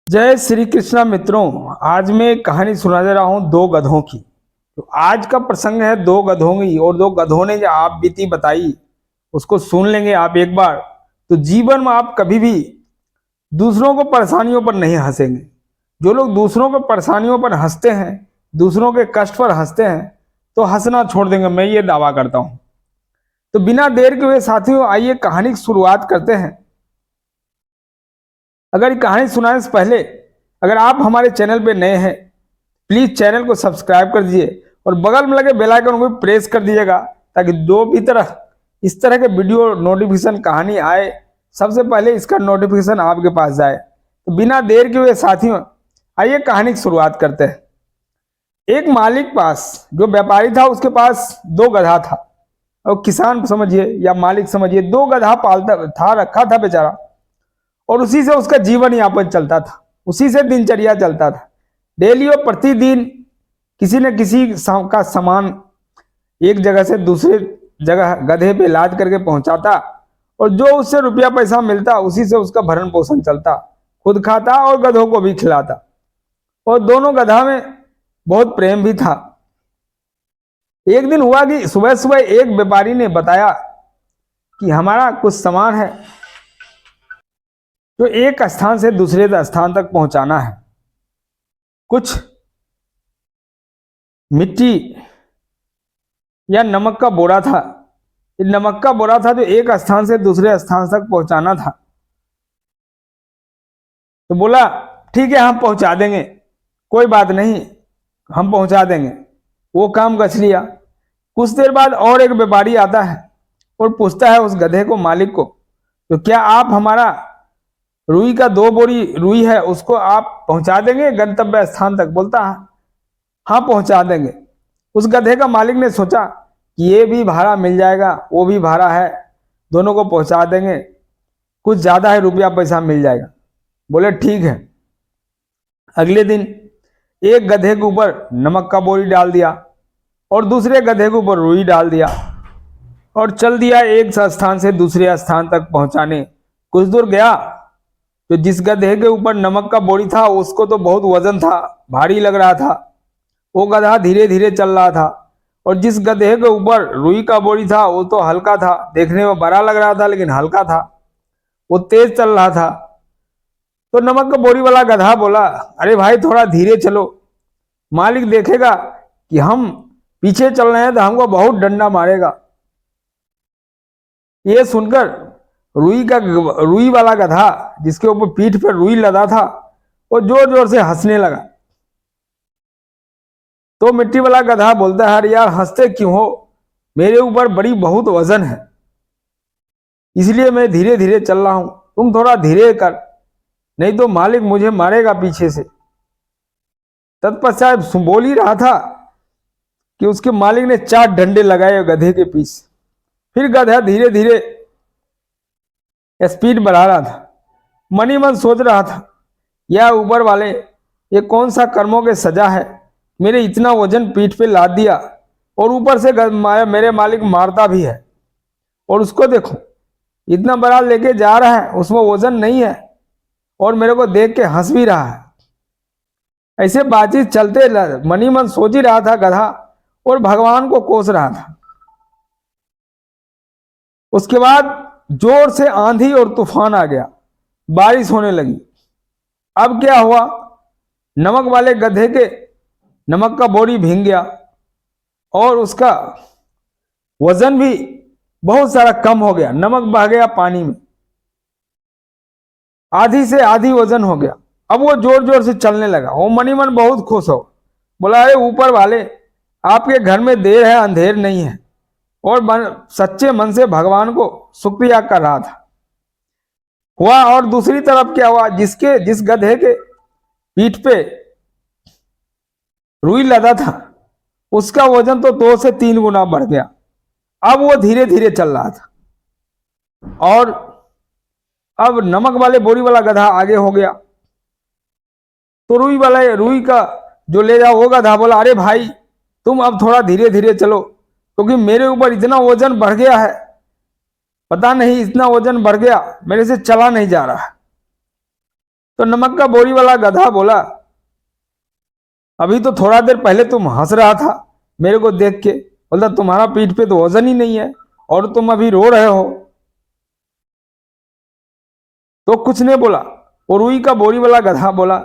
जय श्री कृष्णा मित्रों। आज मैं एक कहानी सुना दे रहा हूं दो गधों की। तो आज का प्रसंग है दो गधों की, और दो गधों ने जो आप बीती बताई उसको सुन लेंगे आप एक बार, तो जीवन में आप कभी भी दूसरों को परेशानियों पर नहीं हंसेंगे। जो लोग दूसरों को परेशानियों पर हंसते हैं, दूसरों के कष्ट पर हंसते हैं, तो हंसना छोड़ देंगे, मैं ये दावा करता हूं। तो बिना देर के हुए साथियों, आइए कहानी की शुरुआत करते हैं। अगर ये कहानी सुनाने से पहले अगर आप हमारे चैनल पे नए हैं, प्लीज चैनल को सब्सक्राइब कर दीजिए और बगल में लगे बेल आइकन को प्रेस कर दीजिएगा, ताकि दो भी तरह इस तरह के वीडियो नोटिफिकेशन कहानी आए, सबसे पहले इसका नोटिफिकेशन आपके पास जाए। तो बिना देर के हुए साथियों, आइए कहानी की शुरुआत करते हैं। एक मालिक पास, जो व्यापारी था, उसके पास दो गधा था। और किसान समझिए या मालिक समझिए, दो गधा पालता था, रखा था बेचारा, और उसी से उसका जीवन यापन चलता था, उसी से दिनचर्या चलता था। डेली और प्रतिदिन किसी न किसी का सामान एक जगह से दूसरे जगह गधे पे लाद करके पहुंचाता, और जो उससे रुपया पैसा मिलता उसी से उसका भरण पोषण चलता, खुद खाता और गधों को भी खिलाता। और दोनों गधा में बहुत प्रेम भी था। एक दिन हुआ कि सुबह सुबह एक व्यापारी ने बताया कि हमारा कुछ सामान है जो एक स्थान से दूसरे स्थान तक पहुंचाना है। कुछ मिट्टी या नमक का बोरा था। ये नमक का बोरा था जो एक स्थान से दूसरे स्थान तक पहुंचाना था। तो बोला ठीक है, हम पहुंचा देंगे, कोई बात नहीं, हम पहुंचा देंगे। वो काम गछ लिया। कुछ देर बाद और एक व्यापारी आता है और पूछता है उस गधे को, मालिक को, तो क्या आप हमारा रुई का 2 बोरी रुई है, उसको आप पहुंचा देंगे गंतव्य स्थान तक? बोलता है हाँ, पहुंचा देंगे। उस गधे का मालिक ने सोचा कि ये भी भाड़ा मिल जाएगा, वो भी भाड़ा है, दोनों को पहुंचा देंगे, कुछ ज्यादा है, रुपया पैसा मिल जाएगा। बोले ठीक है। अगले दिन एक गधे के ऊपर नमक का बोरी डाल दिया और दूसरे गधे के ऊपर रुई डाल दिया, और चल दिया एक स्थान से दूसरे स्थान तक पहुंचाने। कुछ दूर गया तो जिस गधे के ऊपर नमक का बोरी था उसको तो बहुत वजन था, भारी लग रहा था। वो गधा धीरे धीरे चल रहा था, और जिस गधे के ऊपर रुई का बोरी था वो तो हल्का था, देखने में बड़ा लग रहा था लेकिन हल्का था, वो तेज चल रहा था। तो नमक का बोरी वाला गधा बोला, अरे भाई थोड़ा धीरे चलो, मालिक देखेगा कि हम पीछे चल रहे हैं तो हमको बहुत डंडा मारेगा। ये सुनकर रुई वाला गधा, जिसके ऊपर पीठ पर रुई लदा था, वो जोर जोर से हंसने लगा। तो मिट्टी वाला गधा बोलता है, अरे यार हंसते क्यों हो, मेरे ऊपर बड़ी बहुत वजन है, इसलिए मैं धीरे धीरे चल रहा हूं, तुम थोड़ा धीरे कर, नहीं तो मालिक मुझे मारेगा पीछे से। तत्पश्चात बोल ही रहा था कि उसके मालिक ने 4 डंडे लगाए गधे के पीछे। फिर गधा धीरे धीरे स्पीड बढ़ा रहा था। मन ही मन सोच रहा था, यह ऊपर वाले, ये कौन सा कर्मों के सजा है, मेरे इतना वजन पीठ पे लाद दिया, और ऊपर से मेरे मालिक मारता भी है, और उसको देखो इतना बड़ा लेके जा रहा है, उसमें वजन नहीं है, और मेरे को देख के हंस भी रहा है। ऐसे बातचीत चलते मन ही मन सोच ही रहा था गधा, और भगवान को कोस रहा था। उसके बाद जोर से आंधी और तूफान आ गया, बारिश होने लगी। अब क्या हुआ, नमक वाले गधे के नमक का बोरी भीग गया, और उसका वजन भी बहुत सारा कम हो गया, नमक बह गया पानी में, आधी से आधी वजन हो गया। अब वो जोर जोर से चलने लगा। वो मन ही मन बहुत खुश हो, बोला अरे ऊपर वाले, आपके घर में देर है अंधेर नहीं है, और सच्चे मन से भगवान को शुक्रिया कर रहा था। हुआ, और दूसरी तरफ क्या हुआ, जिस गधे के पीठ पे रुई लदा था, उसका वजन तो 2 से 3 गुना बढ़ गया। अब वो धीरे धीरे चल रहा था, और अब नमक वाले बोरी वाला गधा आगे हो गया। तो रुई का जो ले जाओ वो गधा बोला, अरे भाई तुम अब थोड़ा धीरे धीरे चलो, क्योंकि मेरे ऊपर इतना वजन बढ़ गया है, पता नहीं इतना वजन बढ़ गया, मेरे से चला नहीं जा रहा। तो नमक का बोरी वाला गधा बोला, अभी तो थोड़ा देर पहले तुम हंस रहा था मेरे को देख के, बोलता तुम्हारा पीठ पे तो वजन ही नहीं है और तुम अभी रो रहे हो। तो कुछ नहीं बोला। और रुई का बोरी वाला गधा बोला,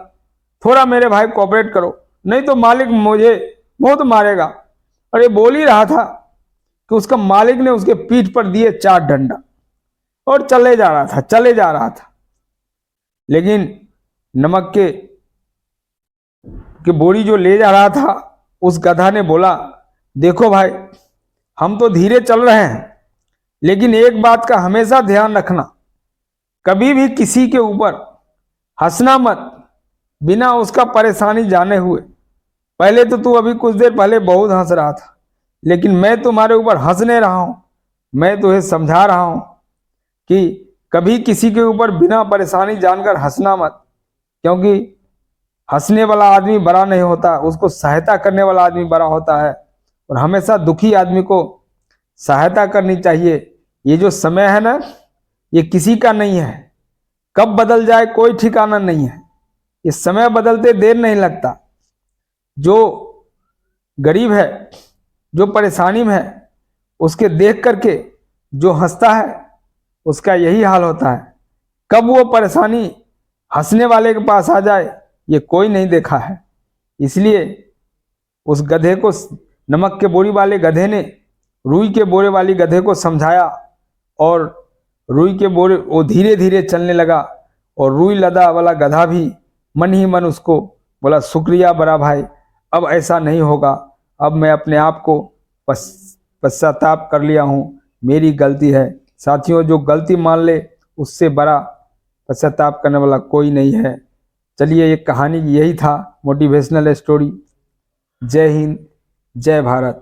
थोड़ा मेरे भाई कोऑपरेट करो, नहीं तो मालिक मुझे बहुत मारेगा। और ये बोल ही रहा था कि उसका मालिक ने उसके पीठ पर दिए 4 डंडा और चले जा रहा था। लेकिन नमक के बोरी जो ले जा रहा था, उस गधा ने बोला, देखो भाई हम तो धीरे चल रहे हैं, लेकिन एक बात का हमेशा ध्यान रखना, कभी भी किसी के ऊपर हंसना मत बिना उसका परेशानी जाने हुए। पहले तो तू अभी कुछ देर पहले बहुत हंस रहा था, लेकिन मैं तुम्हारे ऊपर हंस नहीं रहा हूं, मैं तुम्हें समझा रहा हूं कि कभी किसी के ऊपर बिना परेशानी जानकर हंसना मत, क्योंकि हंसने वाला आदमी बड़ा नहीं होता, उसको सहायता करने वाला आदमी बड़ा होता है। और हमेशा दुखी आदमी को सहायता करनी चाहिए। ये जो समय है ना, ये किसी का नहीं है, कब बदल जाए कोई ठिकाना नहीं है। ये समय बदलते देर नहीं लगता। जो गरीब है, जो परेशानी में है, उसके देख करके जो हंसता है उसका यही हाल होता है। कब वो परेशानी हंसने वाले के पास आ जाए ये कोई नहीं देखा है। इसलिए उस गधे को, नमक के बोरी वाले गधे ने रुई के बोरे वाली गधे को समझाया, और रुई के बोरे वो धीरे धीरे चलने लगा। और रुई लदा वाला गधा भी मन ही मन उसको बोला, शुक्रिया बड़ा भाई, अब ऐसा नहीं होगा, अब मैं अपने आप को पश्चाताप कर लिया हूँ, मेरी गलती है। साथियों, जो गलती मान ले उससे बड़ा पश्चाताप करने वाला कोई नहीं है। चलिए, ये कहानी यही था, मोटिवेशनल स्टोरी। जय हिंद, जय भारत।